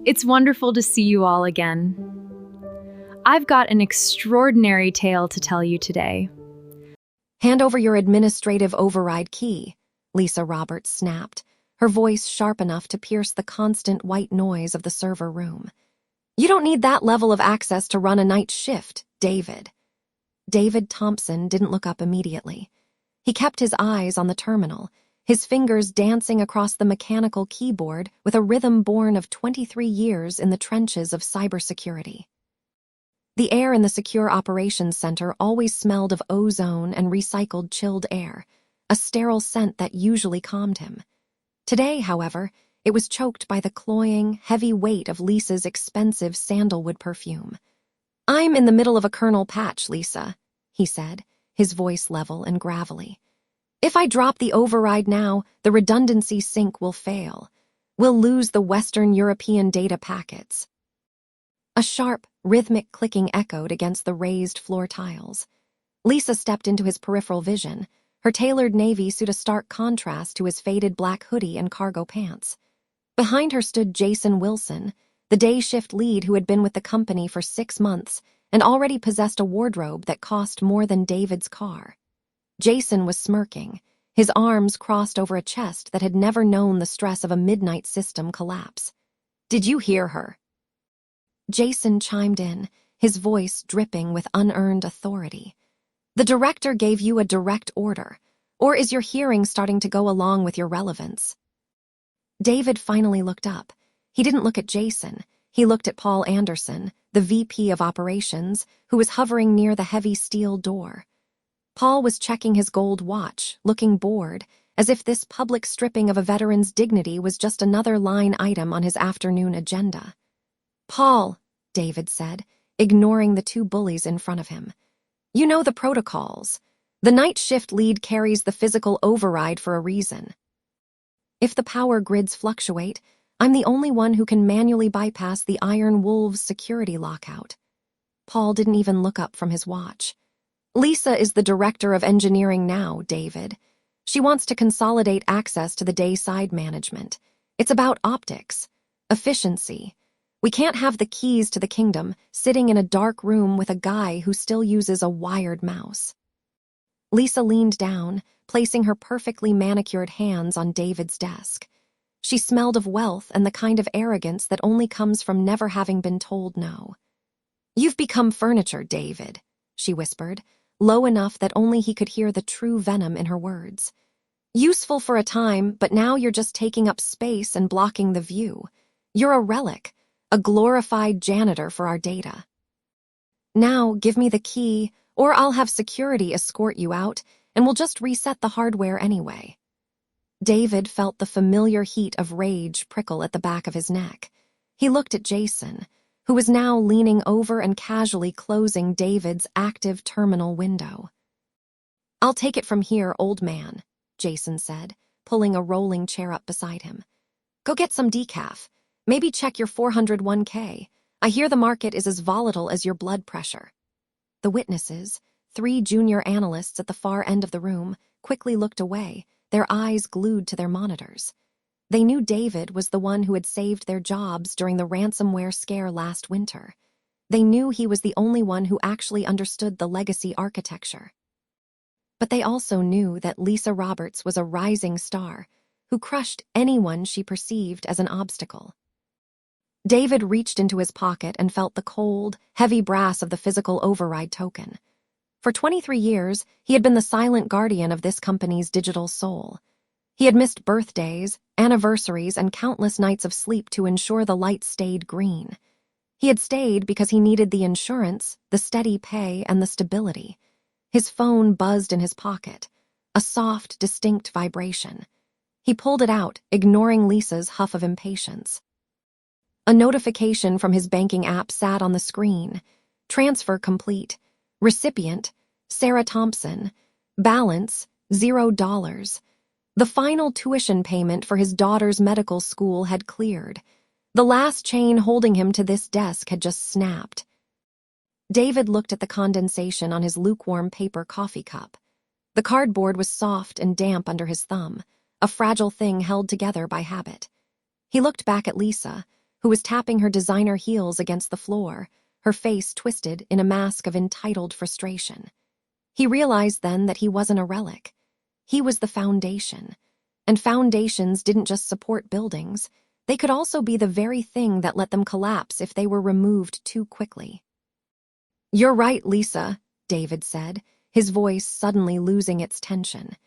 It's wonderful to see you all again. I've got an extraordinary tale to tell you today. Hand over your administrative override key, Lisa Roberts snapped, her voice sharp enough to pierce the constant white noise of the server room. You don't need that level of access to run a night shift, David. David Thompson didn't look up immediately. He kept his eyes on the terminal, his fingers dancing across the mechanical keyboard with a rhythm born of 23 years in the trenches of cybersecurity. The air in the Secure Operations Center always smelled of ozone and recycled chilled air, a sterile scent that usually calmed him. Today, however, it was choked by the cloying, heavy weight of Lisa's expensive sandalwood perfume. I'm in the middle of a kernel patch, Lisa, he said, his voice level and gravelly. If I drop the override now, the redundancy sync will fail. We'll lose the Western European data packets. A sharp, rhythmic clicking echoed against the raised floor tiles. Lisa stepped into his peripheral vision, her tailored navy suit a stark contrast to his faded black hoodie and cargo pants. Behind her stood Jason Wilson, the day shift lead who had been with the company for 6 months and already possessed a wardrobe that cost more than David's car. Jason was smirking, his arms crossed over a chest that had never known the stress of a midnight system collapse. Did you hear her? Jason chimed in, his voice dripping with unearned authority. The director gave you a direct order, or is your hearing starting to go along with your relevance? David finally looked up. He didn't look at Jason. He looked at Paul Anderson, the VP of Operations, who was hovering near the heavy steel door. Paul was checking his gold watch, looking bored, as if this public stripping of a veteran's dignity was just another line item on his afternoon agenda. Paul, David said, ignoring the two bullies in front of him. You know the protocols. The night shift lead carries the physical override for a reason. If the power grids fluctuate, I'm the only one who can manually bypass the Iron Wolves security lockout. Paul didn't even look up from his watch. Lisa is the director of engineering now, David. She wants to consolidate access to the day side management. It's about optics, efficiency. We can't have the keys to the kingdom sitting in a dark room with a guy who still uses a wired mouse. Lisa leaned down, placing her perfectly manicured hands on David's desk. She smelled of wealth and the kind of arrogance that only comes from never having been told no. You've become furniture, David, she whispered, low enough that only he could hear the true venom in her words. Useful for a time, but now you're just taking up space and blocking the view. You're a relic, a glorified janitor for our data. Now give me the key, or I'll have security escort you out, and we'll just reset the hardware anyway. David felt the familiar heat of rage prickle at the back of his neck. He looked at Jason, who was now leaning over and casually closing David's active terminal window. I'll take it from here, old man, Jason said, pulling a rolling chair up beside him. Go get some decaf. Maybe check your 401k. I hear the market is as volatile as your blood pressure. The witnesses, 3 junior analysts at the far end of the room, quickly looked away, their eyes glued to their monitors. They knew David was the one who had saved their jobs during the ransomware scare last winter. They knew he was the only one who actually understood the legacy architecture. But they also knew that Lisa Roberts was a rising star who crushed anyone she perceived as an obstacle. David reached into his pocket and felt the cold, heavy brass of the physical override token. For 23 years, he had been the silent guardian of this company's digital soul. He had missed birthdays, anniversaries, and countless nights of sleep to ensure the light stayed green. He had stayed because he needed the insurance, the steady pay, and the stability. His phone buzzed in his pocket, a soft, distinct vibration. He pulled it out, ignoring Lisa's huff of impatience. A notification from his banking app sat on the screen. Transfer complete. Recipient, Sarah Thompson. Balance, $0. The final tuition payment for his daughter's medical school had cleared. The last chain holding him to this desk had just snapped. David looked at the condensation on his lukewarm paper coffee cup. The cardboard was soft and damp under his thumb, a fragile thing held together by habit. He looked back at Lisa, who was tapping her designer heels against the floor, her face twisted in a mask of entitled frustration. He realized then that he wasn't a relic. He was the foundation. And foundations didn't just support buildings. They could also be the very thing that let them collapse if they were removed too quickly. "You're right, Lisa," David said, his voice suddenly losing its tension.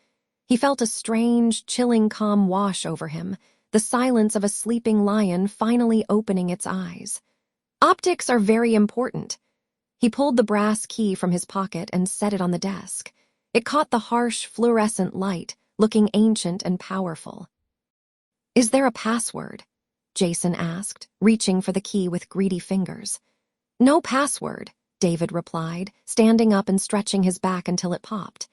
He felt a strange, chilling calm wash over him, the silence of a sleeping lion finally opening its eyes. "Optics are very important." He pulled the brass key from his pocket and set it on the desk. It caught the harsh, fluorescent light, looking ancient and powerful. "Is there a password?" Jason asked, reaching for the key with greedy fingers. "No password," David replied, standing up and stretching his back until it popped.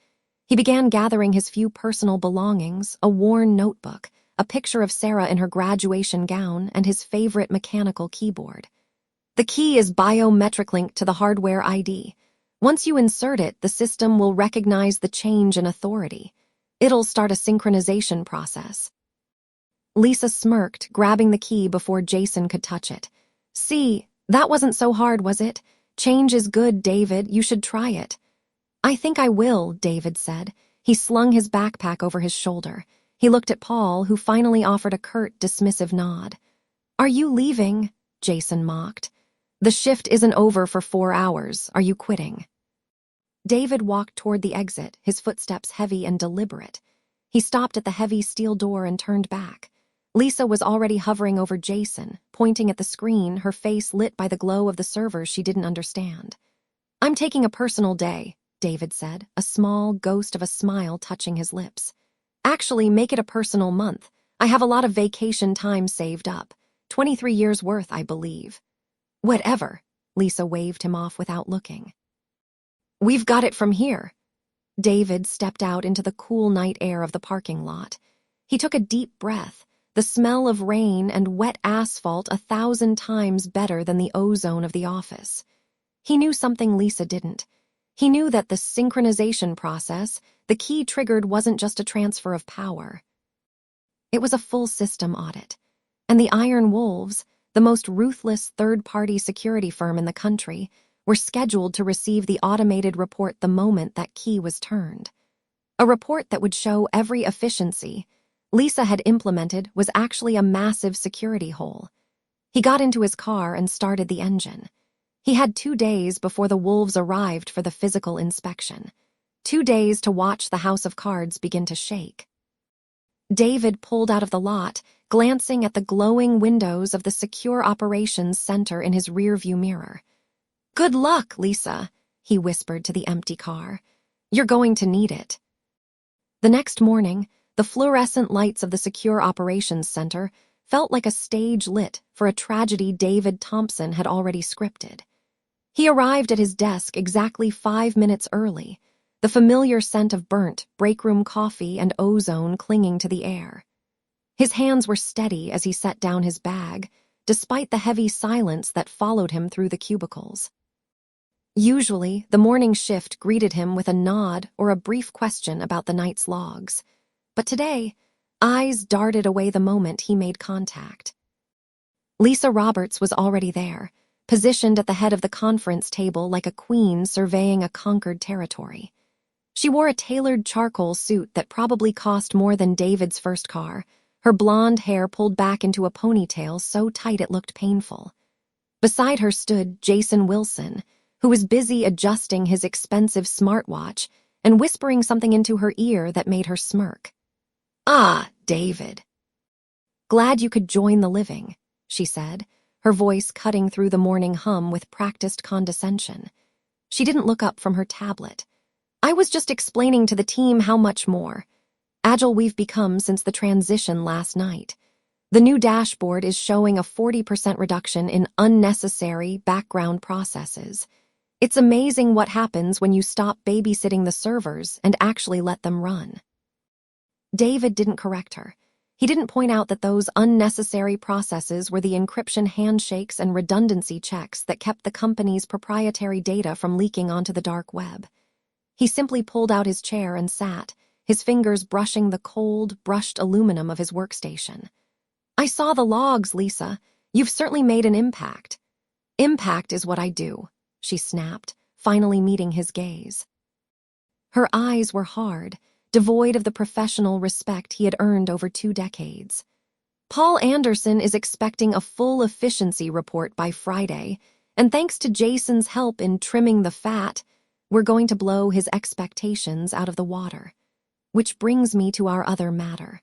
He began gathering his few personal belongings, a worn notebook, a picture of Sarah in her graduation gown, and his favorite mechanical keyboard. "The key is biometric linked to the hardware ID. Once you insert it, the system will recognize the change in authority. It'll start a synchronization process." Lisa smirked, grabbing the key before Jason could touch it. "See, that wasn't so hard, was it? Change is good, David. You should try it." "I think I will," David said. He slung his backpack over his shoulder. He looked at Paul, who finally offered a curt, dismissive nod. "Are you leaving?" Jason mocked. "The shift isn't over for 4 hours. Are you quitting?" David walked toward the exit, his footsteps heavy and deliberate. He stopped at the heavy steel door and turned back. Lisa was already hovering over Jason, pointing at the screen, her face lit by the glow of the servers she didn't understand. "I'm taking a personal day," David said, a small ghost of a smile touching his lips. "Actually, make it a personal month. I have a lot of vacation time saved up. 23 years worth, I believe." "Whatever," Lisa waved him off without looking. "We've got it from here." David stepped out into the cool night air of the parking lot. He took a deep breath, the smell of rain and wet asphalt 1,000 times better than the ozone of the office. He knew something Lisa didn't. He knew that the synchronization process, the key triggered, wasn't just a transfer of power. It was a full system audit. And the Iron Wolves, the most ruthless third-party security firm in the country, were scheduled to receive the automated report the moment that key was turned. A report that would show every efficiency Lisa had implemented was actually a massive security hole. He got into his car and started the engine. He had 2 days before the wolves arrived for the physical inspection. 2 days to watch the house of cards begin to shake. David pulled out of the lot, glancing at the glowing windows of the Secure Operations Center in his rearview mirror. "Good luck, Lisa," he whispered to the empty car. "You're going to need it." The next morning, the fluorescent lights of the Secure Operations Center felt like a stage lit for a tragedy David Thompson had already scripted. He arrived at his desk exactly 5 minutes early, the familiar scent of burnt, break-room coffee and ozone clinging to the air. His hands were steady as he set down his bag, despite the heavy silence that followed him through the cubicles. Usually, the morning shift greeted him with a nod or a brief question about the night's logs. But today, eyes darted away the moment he made contact. Lisa Roberts was already there, positioned at the head of the conference table like a queen surveying a conquered territory. She wore a tailored charcoal suit that probably cost more than David's first car, her blonde hair pulled back into a ponytail so tight it looked painful. Beside her stood Jason Wilson, who was busy adjusting his expensive smartwatch and whispering something into her ear that made her smirk. "Ah, David." "Glad you could join the living," she said, her voice cutting through the morning hum with practiced condescension. She didn't look up from her tablet. "I was just explaining to the team how much more agile we've become since the transition last night. The new dashboard is showing a 40% reduction in unnecessary background processes. It's amazing what happens when you stop babysitting the servers and actually let them run." David didn't correct her. He didn't point out that those unnecessary processes were the encryption handshakes and redundancy checks that kept the company's proprietary data from leaking onto the dark web. He simply pulled out his chair and sat, his fingers brushing the cold, brushed aluminum of his workstation. "I saw the logs, Lisa. You've certainly made an impact. Impact is what I do, she snapped, finally meeting his gaze. Her eyes were hard, devoid of the professional respect he had earned over 2 decades. Paul Anderson is expecting a full efficiency report by Friday, and thanks to Jason's help in trimming the fat, we're going to blow his expectations out of the water. Which brings me to our other matter.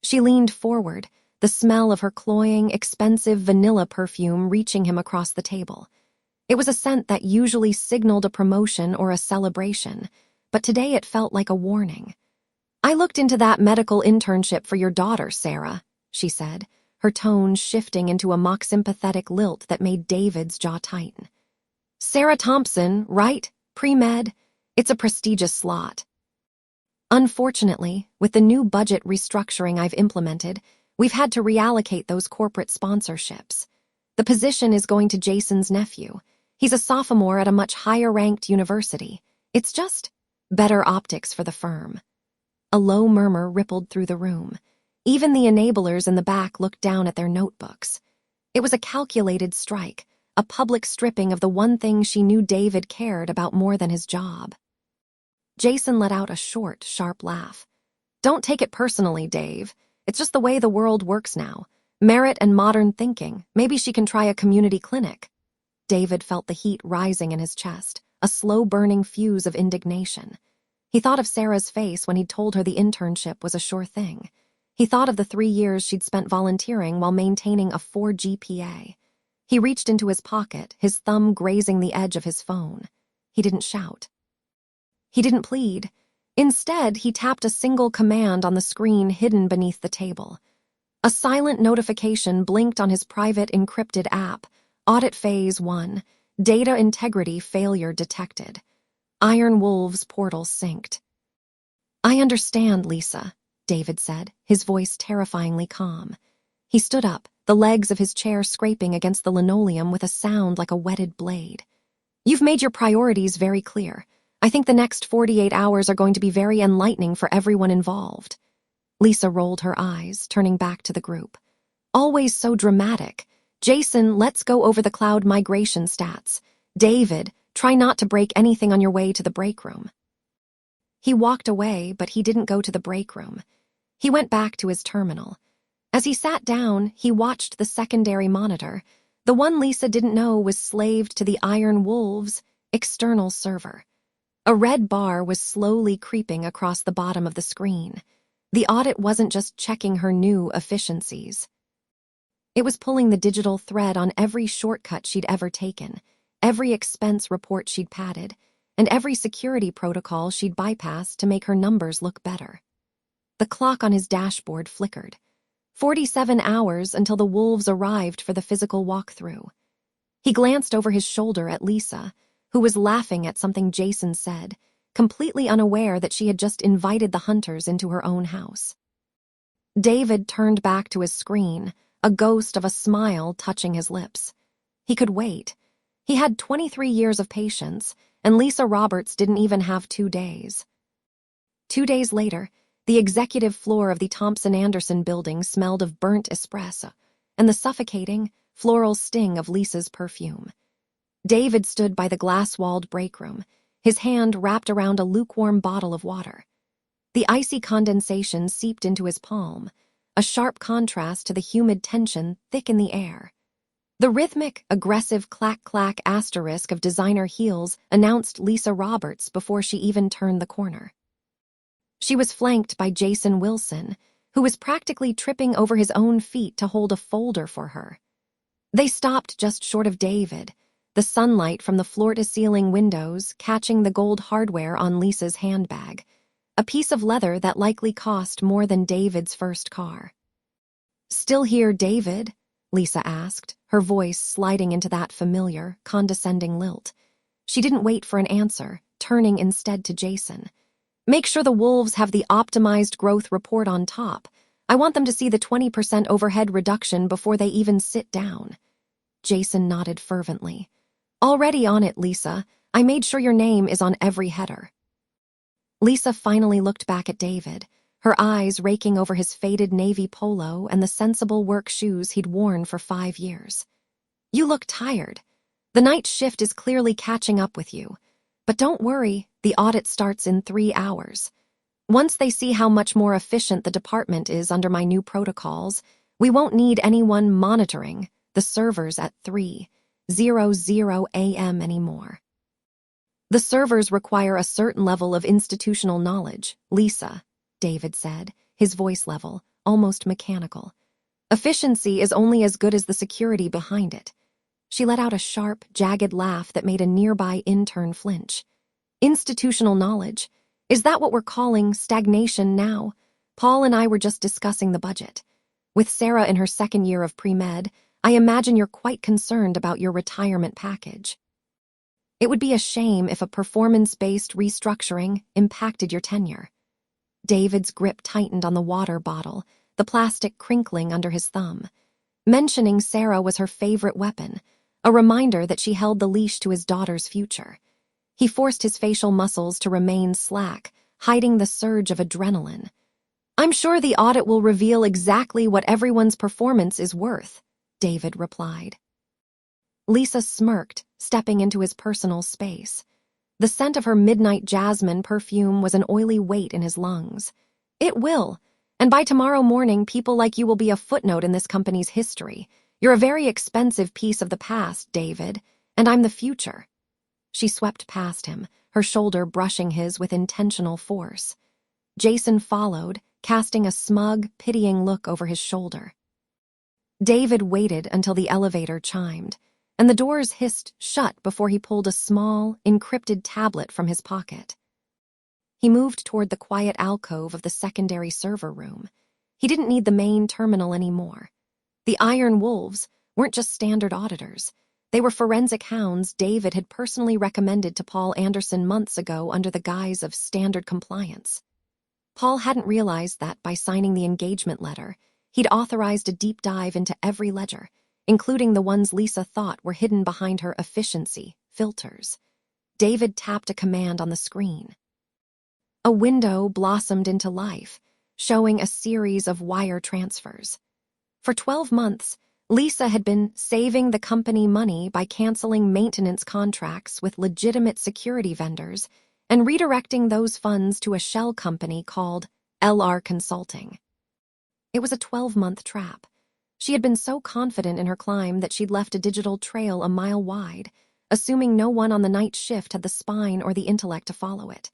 She leaned forward, the smell of her cloying, expensive vanilla perfume reaching him across the table. It was a scent that usually signaled a promotion or a celebration, but today it felt like a warning. I looked into that medical internship for your daughter, Sarah, she said, her tone shifting into a mock-sympathetic lilt that made David's jaw tighten. Sarah Thompson, right? Pre-med? It's a prestigious slot. Unfortunately, with the new budget restructuring I've implemented, we've had to reallocate those corporate sponsorships. The position is going to Jason's nephew. He's a sophomore at a much higher-ranked university. It's just better optics for the firm. A low murmur rippled through the room. Even the enablers in the back looked down at their notebooks. It was a calculated strike, a public stripping of the one thing she knew David cared about more than his job. Jason let out a short, sharp laugh. Don't take it personally, Dave. It's just the way the world works now. Merit and modern thinking. Maybe she can try a community clinic. David felt the heat rising in his chest, a slow-burning fuse of indignation. He thought of Sarah's face when he'd told her the internship was a sure thing. He thought of the 3 years she'd spent volunteering while maintaining a 4 GPA. He reached into his pocket, his thumb grazing the edge of his phone. He didn't shout. He didn't plead. Instead, he tapped a single command on the screen hidden beneath the table. A silent notification blinked on his private encrypted app. Audit Phase 1. Data integrity failure detected. Iron Wolves portal synced. I understand, Lisa, David said, his voice terrifyingly calm. He stood up, the legs of his chair scraping against the linoleum with a sound like a whetted blade. You've made your priorities very clear. I think the next 48 hours are going to be very enlightening for everyone involved. Lisa rolled her eyes, turning back to the group. Always so dramatic. Jason, let's go over the cloud migration stats. David, try not to break anything on your way to the break room. He walked away, but he didn't go to the break room. He went back to his terminal. As he sat down, he watched the secondary monitor. The one Lisa didn't know was slaved to the Iron Wolves' external server. A red bar was slowly creeping across the bottom of the screen. The audit wasn't just checking her new efficiencies. It was pulling the digital thread on every shortcut she'd ever taken, every expense report she'd padded, and every security protocol she'd bypassed to make her numbers look better. The clock on his dashboard flickered. 47 hours until the wolves arrived for the physical walkthrough. He glanced over his shoulder at Lisa, who was laughing at something Jason said, completely unaware that she had just invited the hunters into her own house. David turned back to his screen, a ghost of a smile touching his lips. He could wait. He had 23 years of patience, and Lisa Roberts didn't even have 2 days. 2 days later, the executive floor of the Thompson Anderson building smelled of burnt espresso and the suffocating, floral sting of Lisa's perfume. David stood by the glass-walled break room, his hand wrapped around a lukewarm bottle of water. The icy condensation seeped into his palm, a sharp contrast to the humid tension thick in the air. The rhythmic, aggressive clack-clack asterisk of designer heels announced Lisa Roberts before she even turned the corner. She was flanked by Jason Wilson, who was practically tripping over his own feet to hold a folder for her. They stopped just short of David, the sunlight from the floor-to-ceiling windows catching the gold hardware on Lisa's handbag, a piece of leather that likely cost more than David's first car. "Still here, David?" Lisa asked, her voice sliding into that familiar, condescending lilt. She didn't wait for an answer, turning instead to Jason. "Make sure the wolves have the optimized growth report on top. I want them to see the 20% overhead reduction before they even sit down." Jason nodded fervently. "Already on it, Lisa. I made sure your name is on every header." Lisa finally looked back at David, her eyes raking over his faded navy polo and the sensible work shoes he'd worn for 5 years. "You look tired. The night shift is clearly catching up with you. But don't worry, the audit starts in 3 hours. Once they see how much more efficient the department is under my new protocols, we won't need anyone monitoring the servers at 3:00 a.m. anymore." "The servers require a certain level of institutional knowledge, Lisa," David said, his voice level, almost mechanical. "Efficiency is only as good as the security behind it." She let out a sharp, jagged laugh that made a nearby intern flinch. "Institutional knowledge? Is that what we're calling stagnation now? Paul and I were just discussing the budget. With Sarah in her 2nd year of pre-med, I imagine you're quite concerned about your retirement package. It would be a shame if a performance-based restructuring impacted your tenure." David's grip tightened on the water bottle, the plastic crinkling under his thumb. Mentioning Sarah was her favorite weapon, a reminder that she held the leash to his daughter's future. He forced his facial muscles to remain slack, hiding the surge of adrenaline. "I'm sure the audit will reveal exactly what everyone's performance is worth," David replied. Lisa smirked, stepping into his personal space. The scent of her midnight jasmine perfume was an oily weight in his lungs. "It will, and by tomorrow morning people like you will be a footnote in this company's history. You're a very expensive piece of the past, David, and I'm the future." She swept past him, her shoulder brushing his with intentional force. Jason followed, casting a smug, pitying look over his shoulder. David waited until the elevator chimed, and the doors hissed shut before he pulled a small, encrypted tablet from his pocket. He moved toward the quiet alcove of the secondary server room. He didn't need the main terminal anymore. The Iron Wolves weren't just standard auditors. They were forensic hounds David had personally recommended to Paul Anderson months ago under the guise of standard compliance. Paul hadn't realized that by signing the engagement letter, he'd authorized a deep dive into every ledger, including the ones Lisa thought were hidden behind her efficiency filters. David tapped a command on the screen. A window blossomed into life, showing a series of wire transfers. For 12 months, Lisa had been saving the company money by canceling maintenance contracts with legitimate security vendors and redirecting those funds to a shell company called LR Consulting. It was a 12-month trap. She had been so confident in her climb that she'd left a digital trail a mile wide, assuming no one on the night shift had the spine or the intellect to follow it.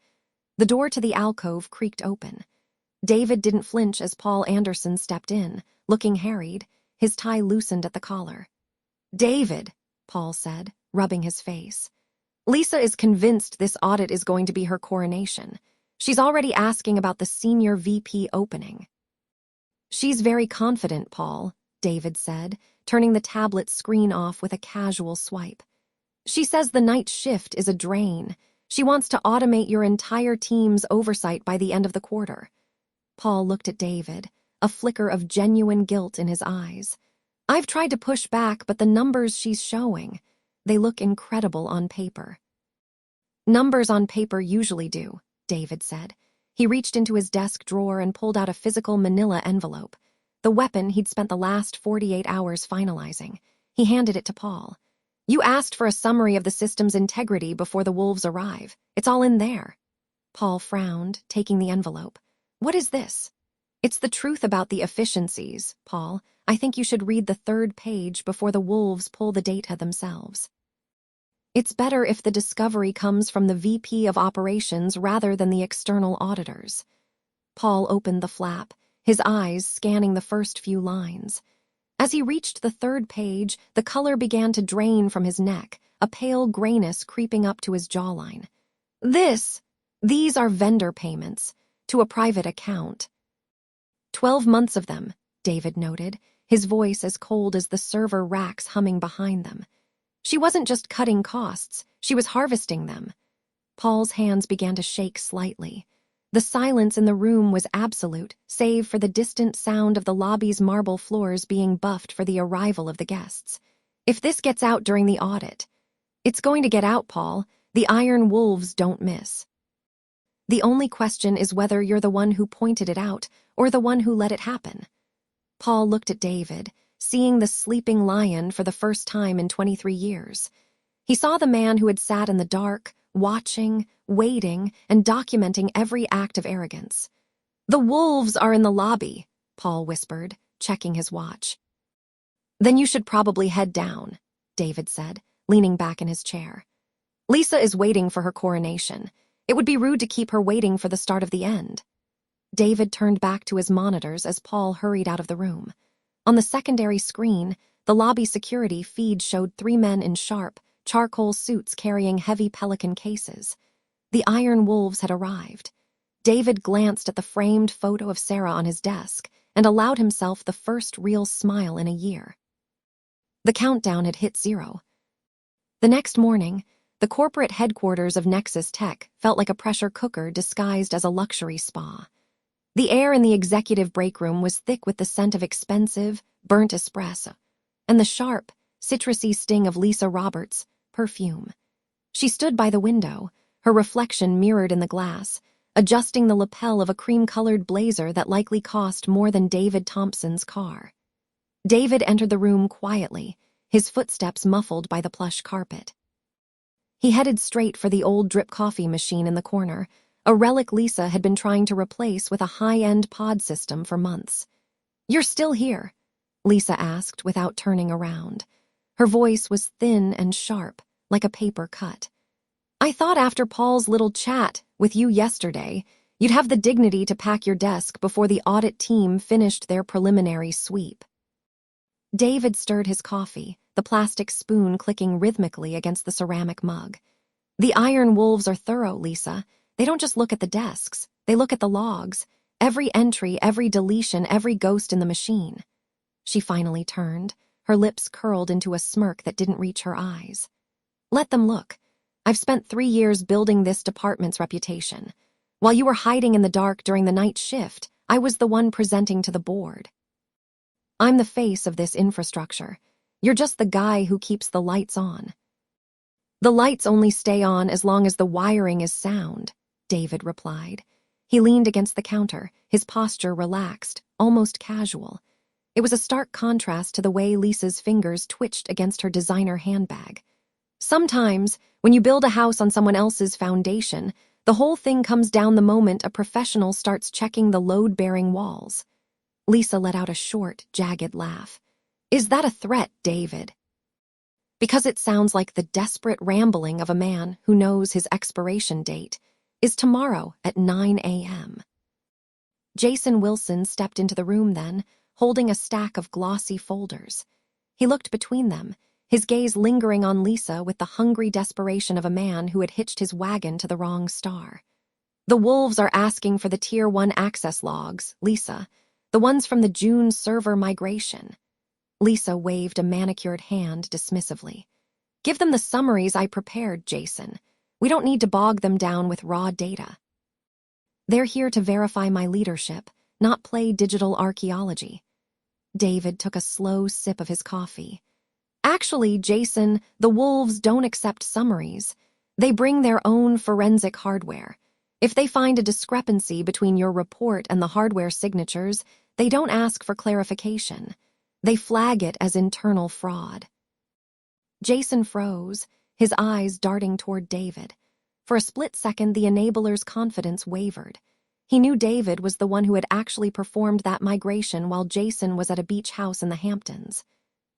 The door to the alcove creaked open. David didn't flinch as Paul Anderson stepped in, looking harried, his tie loosened at the collar. "David," Paul said, rubbing his face. "Lisa is convinced this audit is going to be her coronation. She's already asking about the senior VP opening." "She's very confident, Paul," David said, turning the tablet screen off with a casual swipe. "She says the night shift is a drain. She wants to automate your entire team's oversight by the end of the quarter." Paul looked at David, a flicker of genuine guilt in his eyes. "I've tried to push back, but the numbers she's showing, they look incredible on paper." "Numbers on paper usually do," David said. He reached into his desk drawer and pulled out a physical manila envelope, the weapon he'd spent the last 48 hours finalizing. He handed it to Paul. "You asked for a summary of the system's integrity before the wolves arrive. It's all in there." Paul frowned, taking the envelope. "What is this?" "It's the truth about the efficiencies, Paul. I think you should read the 3rd page before the wolves pull the data themselves. It's better if the discovery comes from the VP of operations rather than the external auditors." Paul opened the flap, his eyes scanning the first few lines. As he reached the 3rd page, the color began to drain from his neck, a pale grayness creeping up to his jawline. These are vendor payments, to a private account." 12 months of them," David noted, his voice as cold as the server racks humming behind them. "She wasn't just cutting costs, she was harvesting them." Paul's hands began to shake slightly. The silence in the room was absolute, save for the distant sound of the lobby's marble floors being buffed for the arrival of the guests. "If this gets out during the audit—" "It's going to get out, Paul. The Iron Wolves don't miss." The only question is whether you're the one who pointed it out or the one who let it happen. Paul looked at David, seeing the sleeping lion for the first time in 23 years. He saw the man who had sat in the dark, watching, waiting, and documenting every act of arrogance. "The wolves are in the lobby," Paul whispered, checking his watch. "Then you should probably head down," David said, leaning back in his chair. "Lisa is waiting for her coronation. It would be rude to keep her waiting for the start of the end." David turned back to his monitors as Paul hurried out of the room. On the secondary screen, the lobby security feed showed 3 men in sharp, charcoal suits carrying heavy Pelican cases. The Iron Wolves had arrived. David glanced at the framed photo of Sarah on his desk and allowed himself the first real smile in a year. The countdown had hit 0. The next morning, the corporate headquarters of Nexus Tech felt like a pressure cooker disguised as a luxury spa. The air in the executive break room was thick with the scent of expensive, burnt espresso, and the sharp, citrusy sting of Lisa Roberts' perfume. She stood by the window, her reflection mirrored in the glass, adjusting the lapel of a cream-colored blazer that likely cost more than David Thompson's car. David entered the room quietly, his footsteps muffled by the plush carpet. He headed straight for the old drip coffee machine in the corner, a relic Lisa had been trying to replace with a high-end pod system for months. "You're still here?" Lisa asked without turning around. Her voice was thin and sharp, like a paper cut. "I thought after Paul's little chat with you yesterday, you'd have the dignity to pack your desk before the audit team finished their preliminary sweep." David stirred his coffee, the plastic spoon clicking rhythmically against the ceramic mug. "The Iron Wolves are thorough, Lisa. They don't just look at the desks, they look at the logs, every entry, every deletion, every ghost in the machine." She finally turned, her lips curled into a smirk that didn't reach her eyes. "Let them look. I've spent 3 years building this department's reputation. While you were hiding in the dark during the night shift, I was the one presenting to the board. I'm the face of this infrastructure. You're just the guy who keeps the lights on." "The lights only stay on as long as the wiring is sound," David replied. He leaned against the counter, his posture relaxed, almost casual. It was a stark contrast to the way Lisa's fingers twitched against her designer handbag. "Sometimes, when you build a house on someone else's foundation, the whole thing comes down the moment a professional starts checking the load-bearing walls." Lisa let out a short, jagged laugh. "Is that a threat, David?" "Because it sounds like the desperate rambling of a man who knows his expiration date is tomorrow at 9 a.m. Jason Wilson stepped into the room then, holding a stack of glossy folders. He looked between them, his gaze lingering on Lisa with the hungry desperation of a man who had hitched his wagon to the wrong star. "The Wolves are asking for the Tier 1 access logs, Lisa, the ones from the June server migration." Lisa waved a manicured hand dismissively. "Give them the summaries I prepared, Jason. We don't need to bog them down with raw data. They're here to verify my leadership, not play digital archaeology." David took a slow sip of his coffee. "Actually, Jason, the Wolves don't accept summaries. They bring their own forensic hardware. If they find a discrepancy between your report and the hardware signatures, they don't ask for clarification. They flag it as internal fraud." Jason froze, his eyes darting toward David. For a split second, the enabler's confidence wavered. He knew David was the one who had actually performed that migration while Jason was at a beach house in the Hamptons.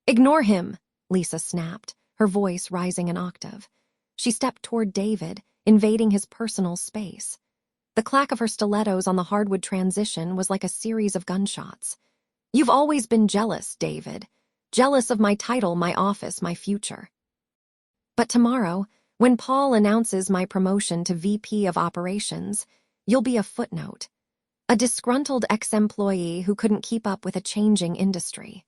"Ignore him," Lisa snapped, her voice rising an octave. She stepped toward David, invading his personal space. The clack of her stilettos on the hardwood transition was like a series of gunshots. "You've always been jealous, David. Jealous of my title, my office, my future. But tomorrow, when Paul announces my promotion to VP of Operations, you'll be a footnote. A disgruntled ex-employee who couldn't keep up with a changing industry."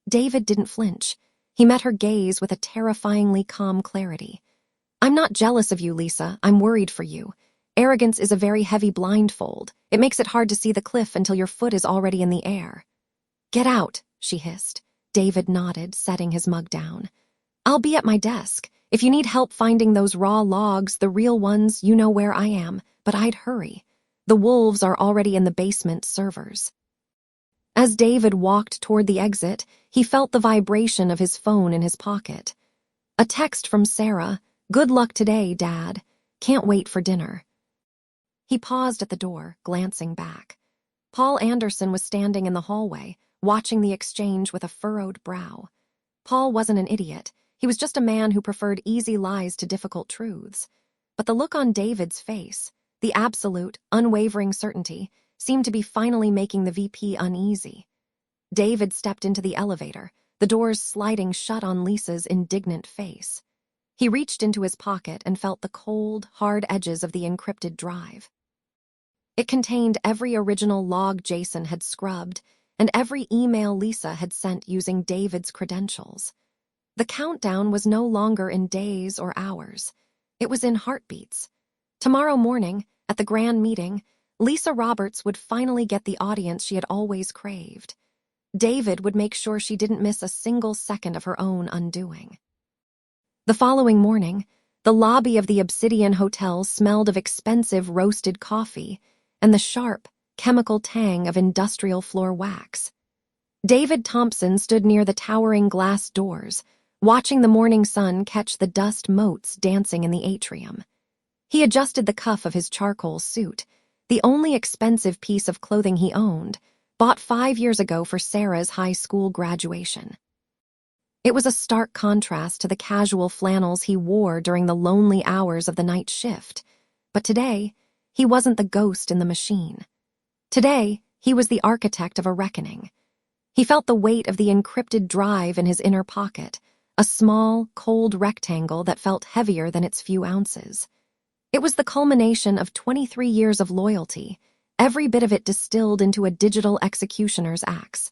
David didn't flinch. He met her gaze with a terrifyingly calm clarity. "I'm not jealous of you, Lisa. I'm worried for you. Arrogance is a very heavy blindfold. It makes it hard to see the cliff until your foot is already in the air." "Get out," she hissed. David nodded, setting his mug down. "I'll be at my desk. If you need help finding those raw logs, the real ones, you know where I am, but I'd hurry. The wolves are already in the basement servers." As David walked toward the exit, he felt the vibration of his phone in his pocket. A text from Sarah. "Good luck today, Dad. Can't wait for dinner." He paused at the door, glancing back. Paul Anderson was standing in the hallway, watching the exchange with a furrowed brow. Paul wasn't an idiot. He was just a man who preferred easy lies to difficult truths. But the look on David's face, the absolute, unwavering certainty, seemed to be finally making the VP uneasy. David stepped into the elevator, the doors sliding shut on Lisa's indignant face. He reached into his pocket and felt the cold, hard edges of the encrypted drive. It contained every original log Jason had scrubbed and every email Lisa had sent using David's credentials. The countdown was no longer in days or hours. It was in heartbeats. Tomorrow morning, at the grand meeting, Lisa Roberts would finally get the audience she had always craved. David would make sure she didn't miss a single second of her own undoing. The following morning, the lobby of the Obsidian Hotel smelled of expensive roasted coffee and the sharp, chemical tang of industrial floor wax. David Thompson stood near the towering glass doors, watching the morning sun catch the dust motes dancing in the atrium. He adjusted the cuff of his charcoal suit, the only expensive piece of clothing he owned, bought 5 years ago for Sarah's high school graduation. It was a stark contrast to the casual flannels he wore during the lonely hours of the night shift. But today, he wasn't the ghost in the machine. Today, he was the architect of a reckoning. He felt the weight of the encrypted drive in his inner pocket, a small, cold rectangle that felt heavier than its few ounces. It was the culmination of 23 years of loyalty, every bit of it distilled into a digital executioner's axe.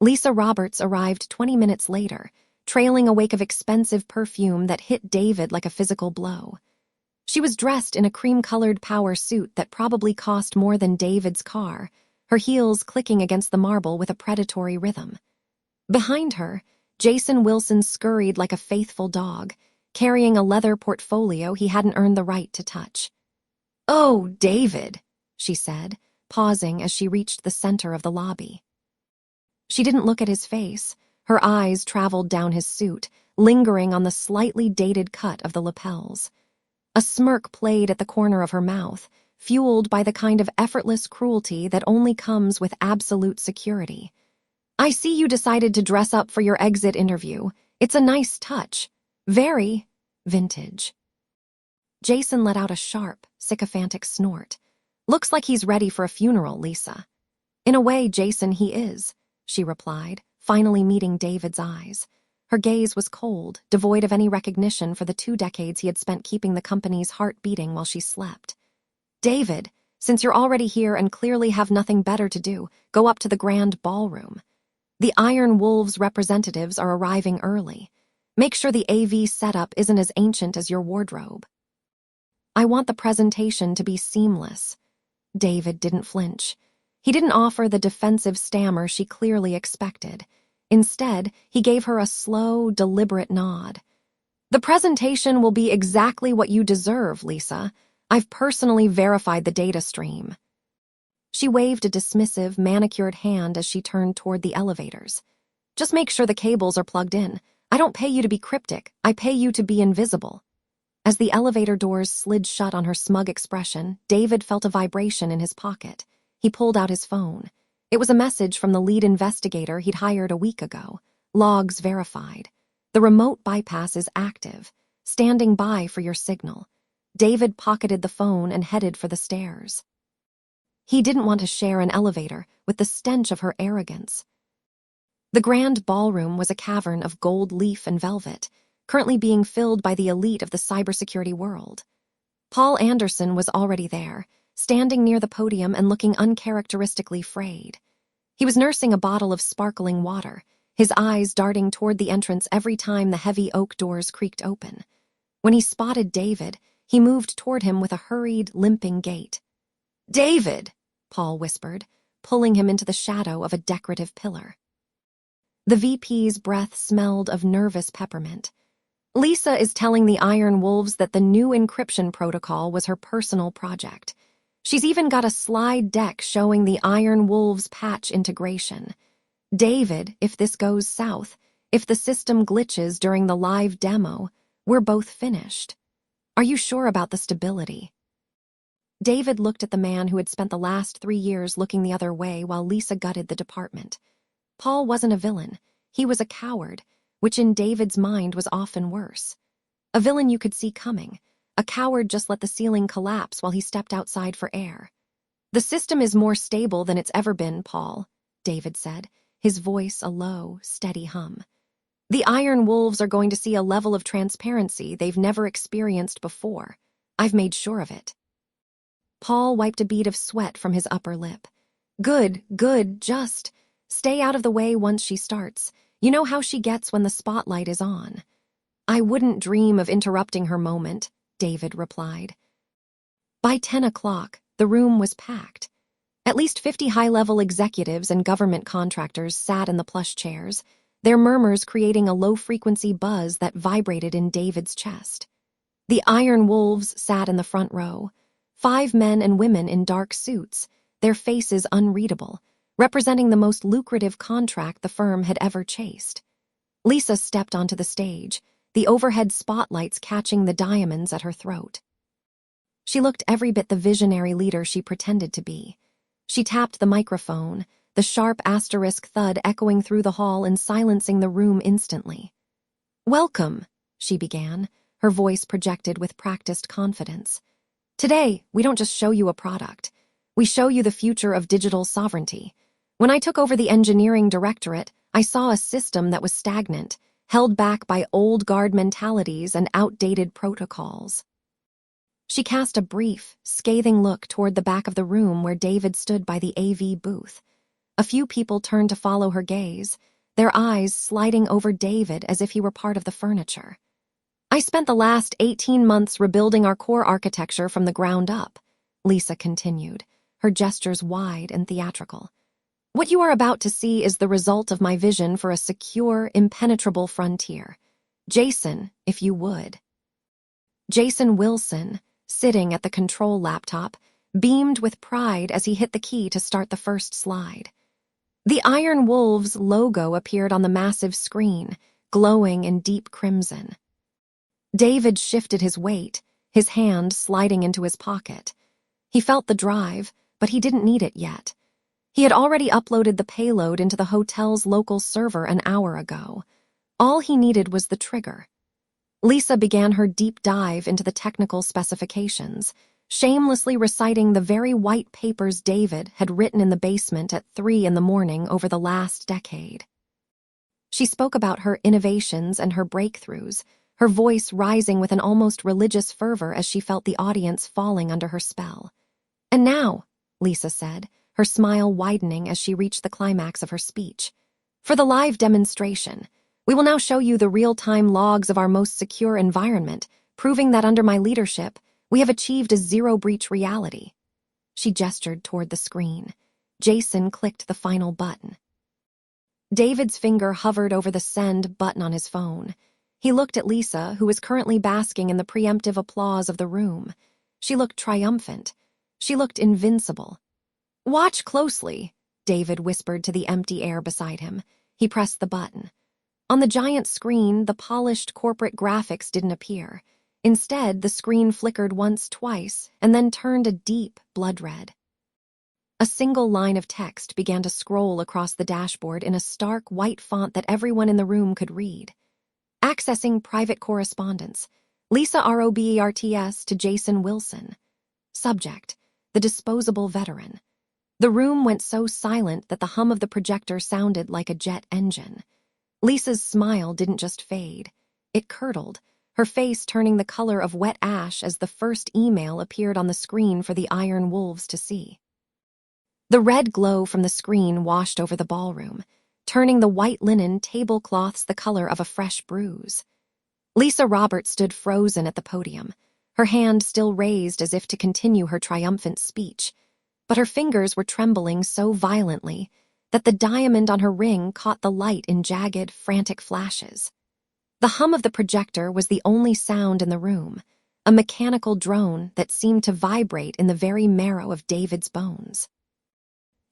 Lisa Roberts arrived 20 minutes later, trailing a wake of expensive perfume that hit David like a physical blow. She was dressed in a cream-colored power suit that probably cost more than David's car, her heels clicking against the marble with a predatory rhythm. Behind her, Jason Wilson scurried like a faithful dog, carrying a leather portfolio he hadn't earned the right to touch. "Oh, David," she said, pausing as she reached the center of the lobby. She didn't look at his face. Her eyes traveled down his suit, lingering on the slightly dated cut of the lapels. A smirk played at the corner of her mouth, fueled by the kind of effortless cruelty that only comes with absolute security. "I see you decided to dress up for your exit interview. It's a nice touch. Very vintage." Jason let out a sharp, sycophantic snort. "Looks like he's ready for a funeral, Lisa." "In a way, Jason, he is," she replied, finally meeting David's eyes. Her gaze was cold, devoid of any recognition for the 2 decades he had spent keeping the company's heart beating while she slept. "David, since you're already here and clearly have nothing better to do, go up to the grand ballroom. The Iron Wolves representatives are arriving early. Make sure the AV setup isn't as ancient as your wardrobe. I want the presentation to be seamless." David didn't flinch. He didn't offer the defensive stammer she clearly expected. Instead, he gave her a slow, deliberate nod. "The presentation will be exactly what you deserve, Lisa. I've personally verified the data stream." She waved a dismissive, manicured hand as she turned toward the elevators. "Just make sure the cables are plugged in. I don't pay you to be cryptic. I pay you to be invisible." As the elevator doors slid shut on her smug expression, David felt a vibration in his pocket. He pulled out his phone. It was a message from the lead investigator he'd hired a week ago. "Logs verified. The remote bypass is active. Standing by for your signal." David pocketed the phone and headed for the stairs. He didn't want to share an elevator with the stench of her arrogance. The grand ballroom was a cavern of gold leaf and velvet, currently being filled by the elite of the cybersecurity world. Paul Anderson was already there, standing near the podium and looking uncharacteristically frayed. He was nursing a bottle of sparkling water, his eyes darting toward the entrance every time the heavy oak doors creaked open. When he spotted David, he moved toward him with a hurried, limping gait. "David!" Paul whispered, pulling him into the shadow of a decorative pillar. The VP's breath smelled of nervous peppermint. Lisa is telling the Iron Wolves that the new encryption protocol was her personal project. She's even got a slide deck showing the Iron Wolves patch integration. David, if this goes south, if the system glitches during the live demo, we're both finished. Are you sure about the stability? David looked at the man who had spent the last 3 years looking the other way while Lisa gutted the department. Paul wasn't a villain. He was a coward, which in David's mind was often worse. A villain you could see coming. A coward just let the ceiling collapse while he stepped outside for air. The system is more stable than it's ever been, Paul, David said, his voice a low, steady hum. The Iron Wolves are going to see a level of transparency they've never experienced before. I've made sure of it. Paul wiped a bead of sweat from his upper lip. Good, just stay out of the way once she starts. You know how she gets when the spotlight is on. I wouldn't dream of interrupting her moment, David replied. By 10 o'clock, the room was packed. At least 50 high-level executives and government contractors sat in the plush chairs, their murmurs creating a low-frequency buzz that vibrated in David's chest. The Iron Wolves sat in the front row, 5 men and women in dark suits, their faces unreadable, representing the most lucrative contract the firm had ever chased. Lisa stepped onto the stage, the overhead spotlights catching the diamonds at her throat. She looked every bit the visionary leader she pretended to be. She tapped the microphone, the sharp asterisk thud echoing through the hall and silencing the room instantly. Welcome, she began, her voice projected with practiced confidence. Today, we don't just show you a product. We show you the future of digital sovereignty. When I took over the engineering directorate, I saw a system that was stagnant, held back by old guard mentalities and outdated protocols. She cast a brief, scathing look toward the back of the room where David stood by the AV booth. A few people turned to follow her gaze, their eyes sliding over David as if he were part of the furniture. I spent the last 18 months rebuilding our core architecture from the ground up, Lisa continued, her gestures wide and theatrical. What you are about to see is the result of my vision for a secure, impenetrable frontier. Jason, if you would. Jason Wilson, sitting at the control laptop, beamed with pride as he hit the key to start the first slide. The Iron Wolves logo appeared on the massive screen, glowing in deep crimson. David shifted his weight, his hand sliding into his pocket. He felt the drive, but he didn't need it yet. He had already uploaded the payload into the hotel's local server an hour ago. All he needed was the trigger. Lisa began her deep dive into the technical specifications, shamelessly reciting the very white papers David had written in the basement at 3 a.m. over the last decade. She spoke about her innovations and her breakthroughs, her voice rising with an almost religious fervor as she felt the audience falling under her spell. And now, Lisa said, her smile widening as she reached the climax of her speech, for the live demonstration, we will now show you the real-time logs of our most secure environment, proving that under my leadership, we have achieved a zero-breach reality. She gestured toward the screen. Jason clicked the final button. David's finger hovered over the send button on his phone. He looked at Lisa, who was currently basking in the preemptive applause of the room. She looked triumphant. She looked invincible. Watch closely, David whispered to the empty air beside him. He pressed the button. On the giant screen, the polished corporate graphics didn't appear. Instead, the screen flickered once, twice, and then turned a deep blood red. A single line of text began to scroll across the dashboard in a stark white font that everyone in the room could read. Accessing private correspondence. Lisa Roberts to Jason Wilson. Subject: the disposable veteran. The room went so silent that the hum of the projector sounded like a jet engine. Lisa's smile didn't just fade. It curdled, her face turning the color of wet ash as the first email appeared on the screen for the Iron Wolves to see. The red glow from the screen washed over the ballroom, turning the white linen tablecloths the color of a fresh bruise. Lisa Roberts stood frozen at the podium, her hand still raised as if to continue her triumphant speech, but her fingers were trembling so violently that the diamond on her ring caught the light in jagged, frantic flashes. The hum of the projector was the only sound in the room, a mechanical drone that seemed to vibrate in the very marrow of David's bones.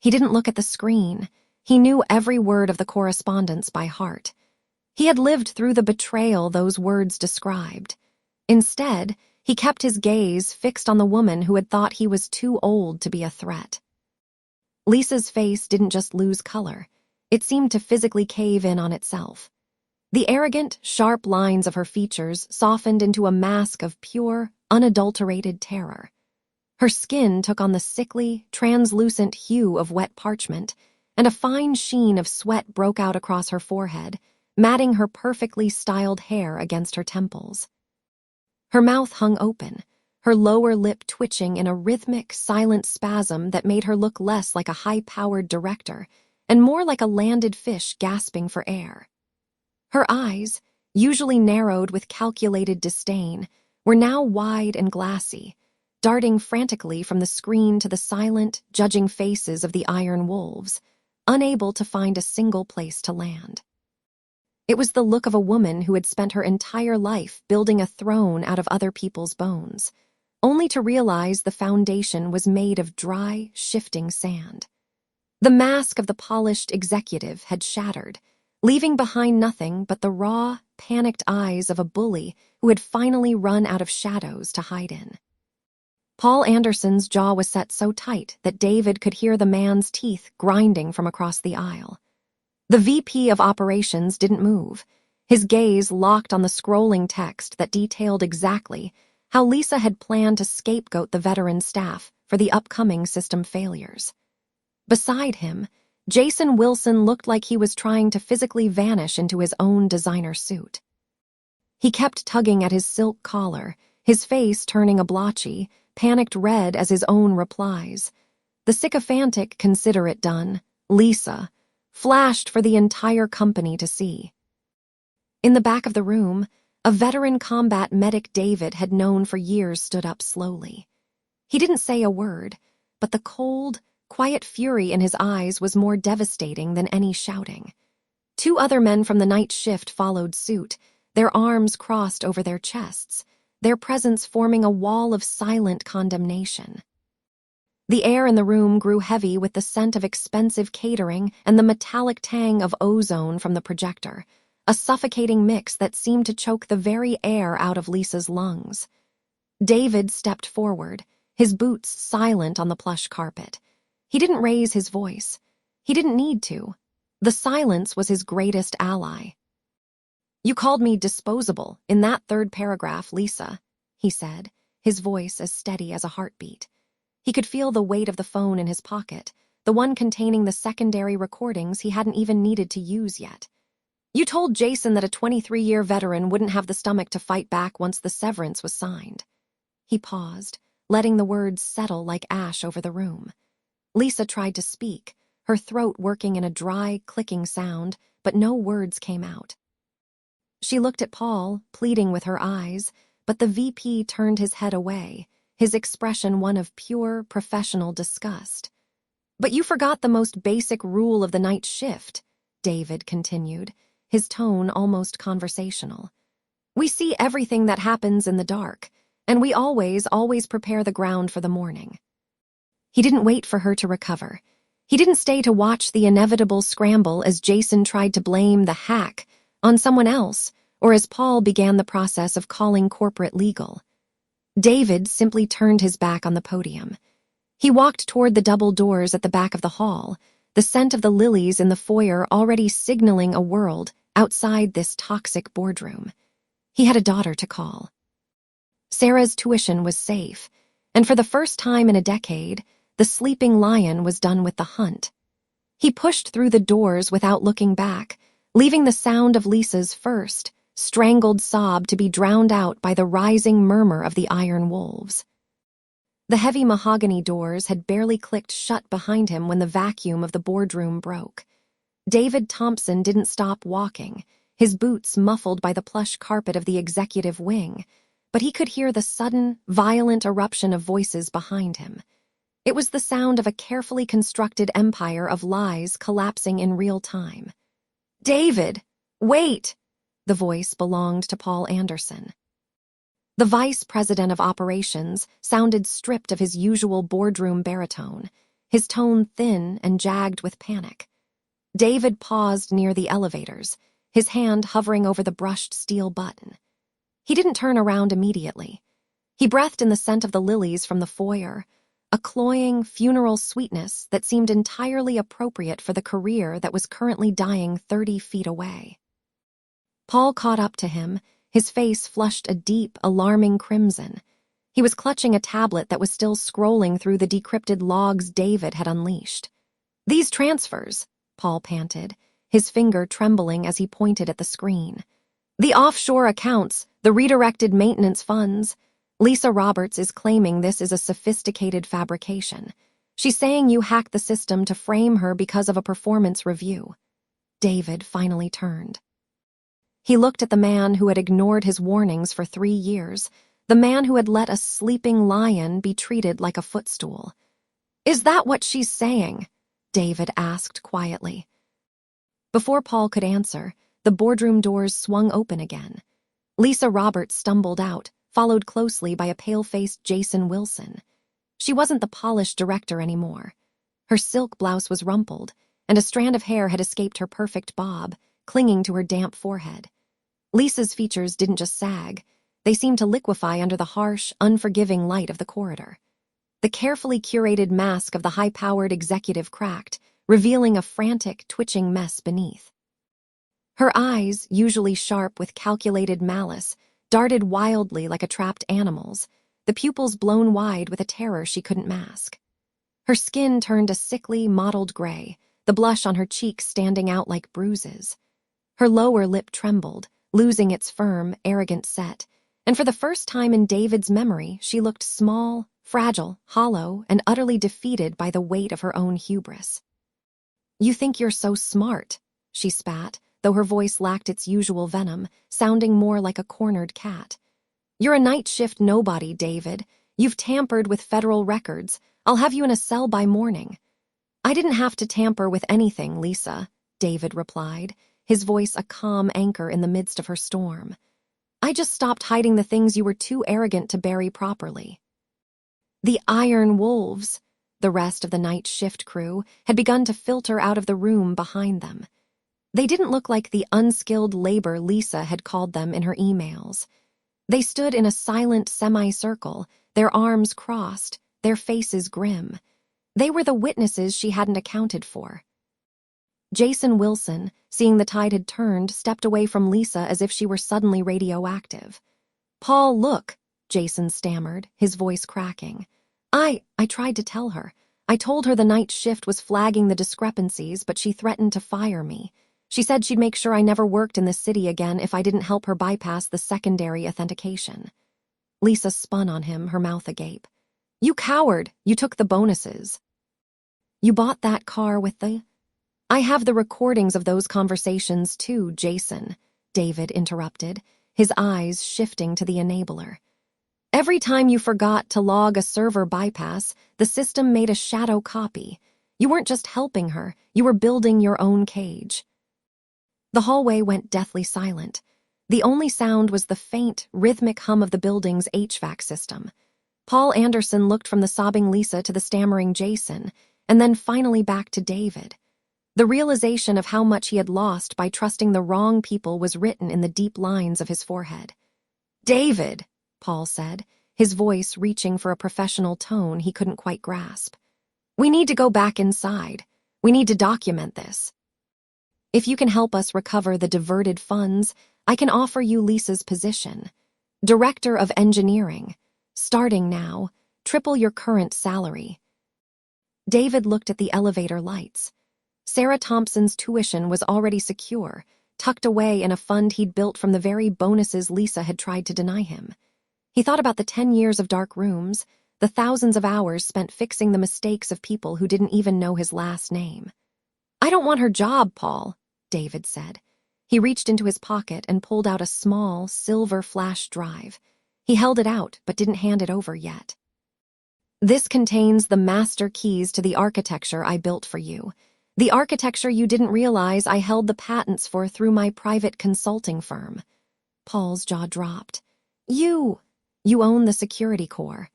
He didn't look at the screen. He knew every word of the correspondence by heart. He had lived through the betrayal those words described. Instead, he kept his gaze fixed on the woman who had thought he was too old to be a threat. Lisa's face didn't just lose color. It seemed to physically cave in on itself. The arrogant, sharp lines of her features softened into a mask of pure, unadulterated terror. Her skin took on the sickly, translucent hue of wet parchment, and a fine sheen of sweat broke out across her forehead, matting her perfectly styled hair against her temples. Her mouth hung open, her lower lip twitching in a rhythmic, silent spasm that made her look less like a high-powered director and more like a landed fish gasping for air. Her eyes, usually narrowed with calculated disdain, were now wide and glassy, darting frantically from the screen to the silent, judging faces of the iron wolves, unable to find a single place to land. It was the look of a woman who had spent her entire life building a throne out of other people's bones, only to realize the foundation was made of dry, shifting sand. The mask of the polished executive had shattered, leaving behind nothing but the raw, panicked eyes of a bully who had finally run out of shadows to hide in. Paul Anderson's jaw was set so tight that David could hear the man's teeth grinding from across the aisle. The VP of operations didn't move, his gaze locked on the scrolling text that detailed exactly how Lisa had planned to scapegoat the veteran staff for the upcoming system failures. Beside him, Jason Wilson looked like he was trying to physically vanish into his own designer suit. He kept tugging at his silk collar, his face turning a blotchy, panicked red as his own replies. The sycophantic "consider it done, Lisa," flashed for the entire company to see. In the back of the room, a veteran combat medic David had known for years stood up slowly. He didn't say a word, but the cold, quiet fury in his eyes was more devastating than any shouting. Two other men from the night shift followed suit, their arms crossed over their chests, their presence forming a wall of silent condemnation. The air in the room grew heavy with the scent of expensive catering and the metallic tang of ozone from the projector, a suffocating mix that seemed to choke the very air out of Lisa's lungs. David stepped forward, his boots silent on the plush carpet. He didn't raise his voice. He didn't need to. The silence was his greatest ally. "You called me disposable in that third paragraph, Lisa," he said, his voice as steady as a heartbeat. He could feel the weight of the phone in his pocket, the one containing the secondary recordings he hadn't even needed to use yet. "You told Jason that a 23-year veteran wouldn't have the stomach to fight back once the severance was signed." He paused, letting the words settle like ash over the room. Lisa tried to speak, her throat working in a dry, clicking sound, but no words came out. She looked at Paul, pleading with her eyes, but the VP turned his head away, his expression one of pure, professional disgust. "But you forgot the most basic rule of the night shift," David continued, his tone almost conversational. "We see everything that happens in the dark, and we always prepare the ground for the morning." He didn't wait for her to recover. He didn't stay to watch the inevitable scramble as Jason tried to blame the hack on someone else, or as Paul began the process of calling corporate legal. David simply turned his back on the podium. He walked toward the double doors at the back of the hall, the scent of the lilies in the foyer already signaling a world outside this toxic boardroom. He had a daughter to call. Sarah's tuition was safe, and for the first time in a decade, the sleeping lion was done with the hunt. He pushed through the doors without looking back, leaving the sound of Lisa's first, strangled sob to be drowned out by the rising murmur of the iron wolves. The heavy mahogany doors had barely clicked shut behind him when the vacuum of the boardroom broke. David Thompson didn't stop walking, his boots muffled by the plush carpet of the executive wing, but he could hear the sudden, violent eruption of voices behind him. It was the sound of a carefully constructed empire of lies collapsing in real time. "David, wait!" The voice belonged to Paul Anderson. The vice president of operations sounded stripped of his usual boardroom baritone, his tone thin and jagged with panic. David paused near the elevators, his hand hovering over the brushed steel button. He didn't turn around immediately. He breathed in the scent of the lilies from the foyer, a cloying, funeral sweetness that seemed entirely appropriate for the career that was currently dying 30 feet away. Paul caught up to him, his face flushed a deep, alarming crimson. He was clutching a tablet that was still scrolling through the decrypted logs David had unleashed. "These transfers," Paul panted, his finger trembling as he pointed at the screen. "The offshore accounts, the redirected maintenance funds. Lisa Roberts is claiming this is a sophisticated fabrication. She's saying you hacked the system to frame her because of a performance review." David finally turned. He looked at the man who had ignored his warnings for 3 years, the man who had let a sleeping lion be treated like a footstool. "Is that what she's saying?" David asked quietly. Before Paul could answer, the boardroom doors swung open again. Lisa Roberts stumbled out, followed closely by a pale-faced Jason Wilson. She wasn't the polished director anymore. Her silk blouse was rumpled, and a strand of hair had escaped her perfect bob, clinging to her damp forehead. Lisa's features didn't just sag, they seemed to liquefy under the harsh, unforgiving light of the corridor. The carefully curated mask of the high-powered executive cracked, revealing a frantic, twitching mess beneath. Her eyes, usually sharp with calculated malice, darted wildly like a trapped animal's, the pupils blown wide with a terror she couldn't mask. Her skin turned a sickly, mottled gray, the blush on her cheeks standing out like bruises. Her lower lip trembled, losing its firm, arrogant set, and for the first time in David's memory, she looked small, fragile, hollow, and utterly defeated by the weight of her own hubris. "You think you're so smart," she spat, though her voice lacked its usual venom, sounding more like a cornered cat. "You're a night shift nobody, David. You've tampered with federal records. I'll have you in a cell by morning." "I didn't have to tamper with anything, Lisa," David replied, his voice a calm anchor in the midst of her storm. "I just stopped hiding the things you were too arrogant to bury properly." The Iron Wolves, the rest of the night shift crew, had begun to filter out of the room behind them. They didn't look like the unskilled labor Lisa had called them in her emails. They stood in a silent semicircle, their arms crossed, their faces grim. They were the witnesses she hadn't accounted for. Jason Wilson, seeing the tide had turned, stepped away from Lisa as if she were suddenly radioactive. "Paul, look," Jason stammered, his voice cracking. I tried to tell her. I told her the night shift was flagging the discrepancies, but she threatened to fire me. She said she'd make sure I never worked in the city again if I didn't help her bypass the secondary authentication." Lisa spun on him, her mouth agape. "You coward! You took the bonuses." "You bought that car with the—" "I have the recordings of those conversations too, Jason," David interrupted, his eyes shifting to the enabler. "Every time you forgot to log a server bypass, the system made a shadow copy. You weren't just helping her, you were building your own cage." The hallway went deathly silent. The only sound was the faint, rhythmic hum of the building's HVAC system. Paul Anderson looked from the sobbing Lisa to the stammering Jason, and then finally back to David. The realization of how much he had lost by trusting the wrong people was written in the deep lines of his forehead. "David," Paul said, his voice reaching for a professional tone he couldn't quite grasp. "We need to go back inside. We need to document this. If you can help us recover the diverted funds, I can offer you Lisa's position. Director of Engineering. Starting now, triple your current salary." David looked at the elevator lights. Sarah Thompson's tuition was already secure, tucked away in a fund he'd built from the very bonuses Lisa had tried to deny him. He thought about the 10 years of dark rooms, the thousands of hours spent fixing the mistakes of people who didn't even know his last name. "I don't want her job, Paul," David said. He reached into his pocket and pulled out a small, silver flash drive. He held it out, but didn't hand it over yet. "This contains the master keys to the architecture I built for you. The architecture you didn't realize I held the patents for through my private consulting firm. Paul's jaw dropped. You own the security core.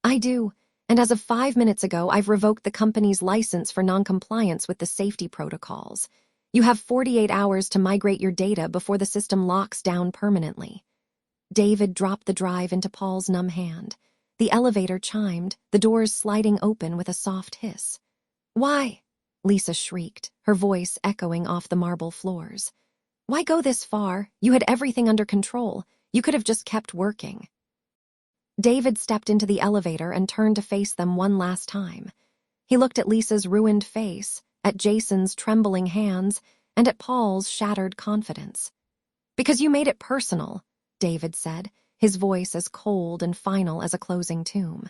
I do, and as of 5 minutes ago, I've revoked the company's license for noncompliance with the safety protocols. You have 48 hours to migrate your data before the system locks down permanently. David dropped the drive into Paul's numb hand. The elevator chimed, the doors sliding open with a soft hiss. Why? Lisa shrieked, her voice echoing off the marble floors. Why go this far? You had everything under control. You could have just kept working. David stepped into the elevator and turned to face them one last time. He looked at Lisa's ruined face, at Jason's trembling hands, and at Paul's shattered confidence. Because you made it personal, David said, his voice as cold and final as a closing tomb.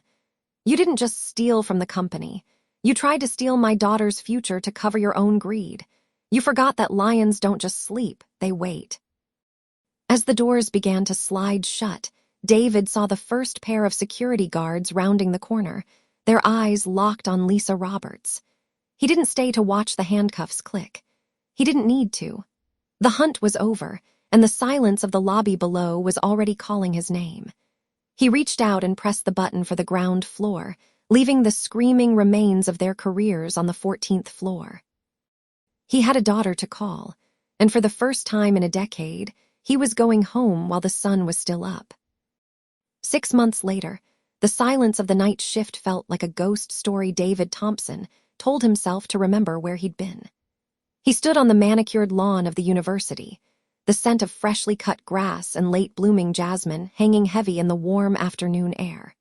You didn't just steal from the company. You tried to steal my daughter's future to cover your own greed. You forgot that lions don't just sleep, they wait. As the doors began to slide shut, David saw the first pair of security guards rounding the corner, their eyes locked on Lisa Roberts. He didn't stay to watch the handcuffs click. He didn't need to. The hunt was over, and the silence of the lobby below was already calling his name. He reached out and pressed the button for the ground floor, leaving the screaming remains of their careers on the 14th floor. He had a daughter to call, and for the first time in a decade, he was going home while the sun was still up. 6 months later, the silence of the night shift felt like a ghost story David Thompson told himself to remember where he'd been. He stood on the manicured lawn of the university, the scent of freshly cut grass and late-blooming jasmine hanging heavy in the warm afternoon air.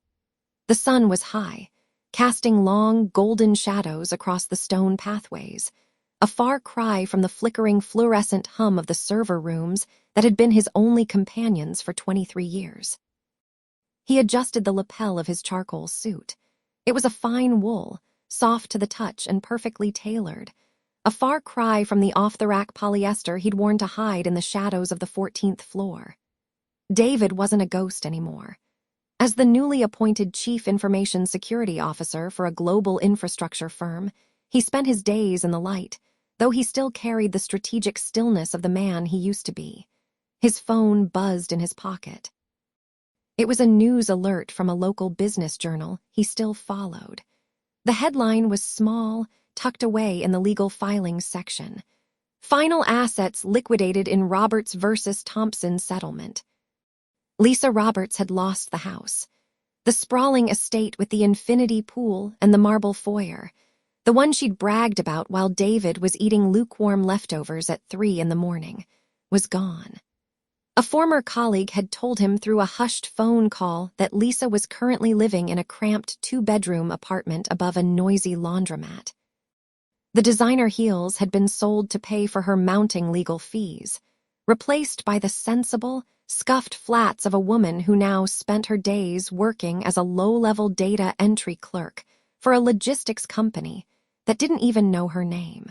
The sun was high, casting long, golden shadows across the stone pathways, a far cry from the flickering fluorescent hum of the server rooms that had been his only companions for 23 years. He adjusted the lapel of his charcoal suit. It was a fine wool, soft to the touch and perfectly tailored, a far cry from the off-the-rack polyester he'd worn to hide in the shadows of the 14th floor. David wasn't a ghost anymore. As the newly appointed Chief Information Security Officer for a global infrastructure firm, he spent his days in the light, though he still carried the strategic stillness of the man he used to be. His phone buzzed in his pocket. It was a news alert from a local business journal he still followed. The headline was small, tucked away in the legal filings section. Final assets liquidated in Roberts versus Thompson settlement. Lisa Roberts had lost the house. The sprawling estate with the infinity pool and the marble foyer. The one she'd bragged about while David was eating lukewarm leftovers at 3 a.m, was gone. A former colleague had told him through a hushed phone call that Lisa was currently living in a cramped 2-bedroom apartment above a noisy laundromat. The designer heels had been sold to pay for her mounting legal fees, replaced by the sensible, scuffed flats of a woman who now spent her days working as a low-level data entry clerk for a logistics company that didn't even know her name.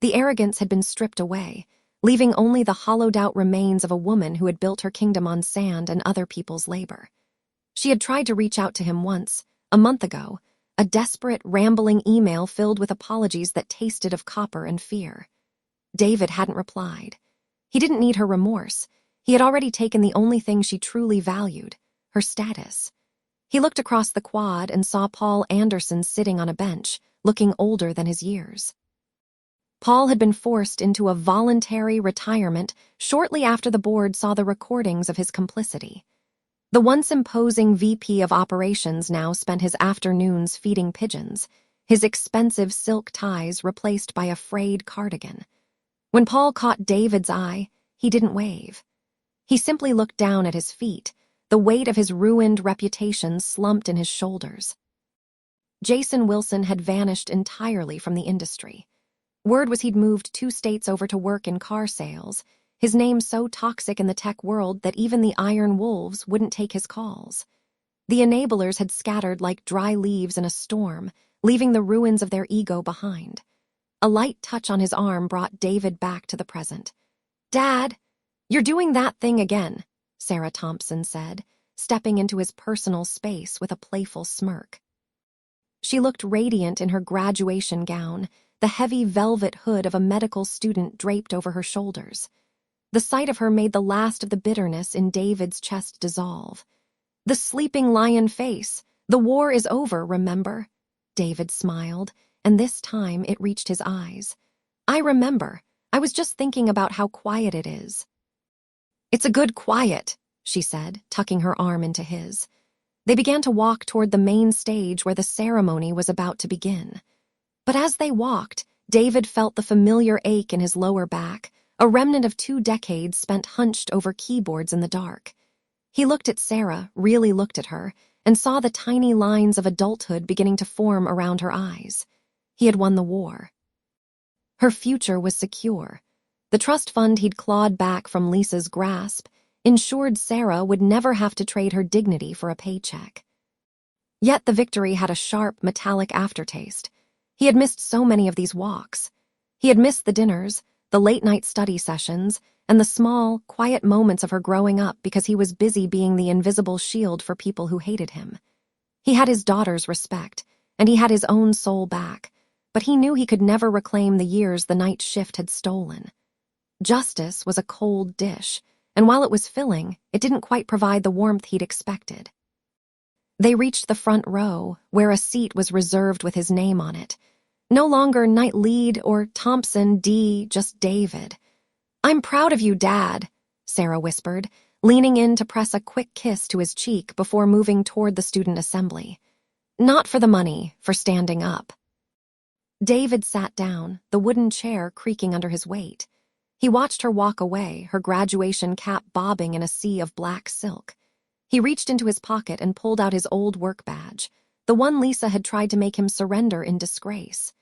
The arrogance had been stripped away, leaving only the hollowed-out remains of a woman who had built her kingdom on sand and other people's labor. She had tried to reach out to him once, a month ago, a desperate, rambling email filled with apologies that tasted of copper and fear. David hadn't replied. He didn't need her remorse. He had already taken the only thing she truly valued, her status. He looked across the quad and saw Paul Anderson sitting on a bench, looking older than his years. Paul had been forced into a voluntary retirement shortly after the board saw the recordings of his complicity. The once imposing VP of operations now spent his afternoons feeding pigeons, his expensive silk ties replaced by a frayed cardigan. When Paul caught David's eye, he didn't wave. He simply looked down at his feet, the weight of his ruined reputation slumped in his shoulders. Jason Wilson had vanished entirely from the industry. Word was he'd moved 2 states over to work in car sales, his name so toxic in the tech world that even the Iron Wolves wouldn't take his calls. The enablers had scattered like dry leaves in a storm, leaving the ruins of their ego behind. A light touch on his arm brought David back to the present. "Dad, you're doing that thing again," Sarah Thompson said, stepping into his personal space with a playful smirk. She looked radiant in her graduation gown, the heavy velvet hood of a medical student draped over her shoulders. The sight of her made the last of the bitterness in David's chest dissolve. The sleeping lion face. The war is over, remember? David smiled, and this time it reached his eyes. I remember. I was just thinking about how quiet it is. It's a good quiet, she said, tucking her arm into his. They began to walk toward the main stage where the ceremony was about to begin. But as they walked, David felt the familiar ache in his lower back, a remnant of 2 decades spent hunched over keyboards in the dark. He looked at Sarah, really looked at her, and saw the tiny lines of adulthood beginning to form around her eyes. He had won the war. Her future was secure. The trust fund he'd clawed back from Lisa's grasp ensured Sarah would never have to trade her dignity for a paycheck. Yet the victory had a sharp, metallic aftertaste. He had missed so many of these walks. He had missed the dinners, the late-night study sessions, and the small, quiet moments of her growing up because he was busy being the invisible shield for people who hated him. He had his daughter's respect, and he had his own soul back, but he knew he could never reclaim the years the night shift had stolen. Justice was a cold dish, and while it was filling, it didn't quite provide the warmth he'd expected. They reached the front row, where a seat was reserved with his name on it. No longer Knight Lead or Thompson D, just David. I'm proud of you, Dad, Sarah whispered, leaning in to press a quick kiss to his cheek before moving toward the student assembly. Not for the money, for standing up. David sat down, the wooden chair creaking under his weight. He watched her walk away, her graduation cap bobbing in a sea of black silk. He reached into his pocket and pulled out his old work badge, the one Lisa had tried to make him surrender in disgrace.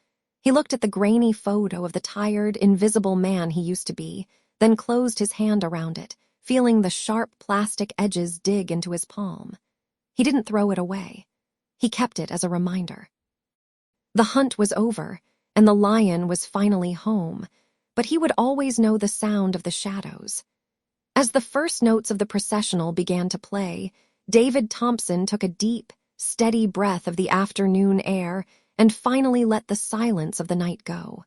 He looked at the grainy photo of the tired, invisible man he used to be, then closed his hand around it, feeling the sharp plastic edges dig into his palm. He didn't throw it away. He kept it as a reminder. The hunt was over, and the lion was finally home, but he would always know the sound of the shadows. As the first notes of the processional began to play, David Thompson took a deep, steady breath of the afternoon air and finally let the silence of the night go.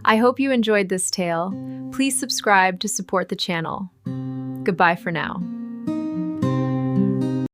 I hope you enjoyed this tale. Please subscribe to support the channel. Goodbye for now.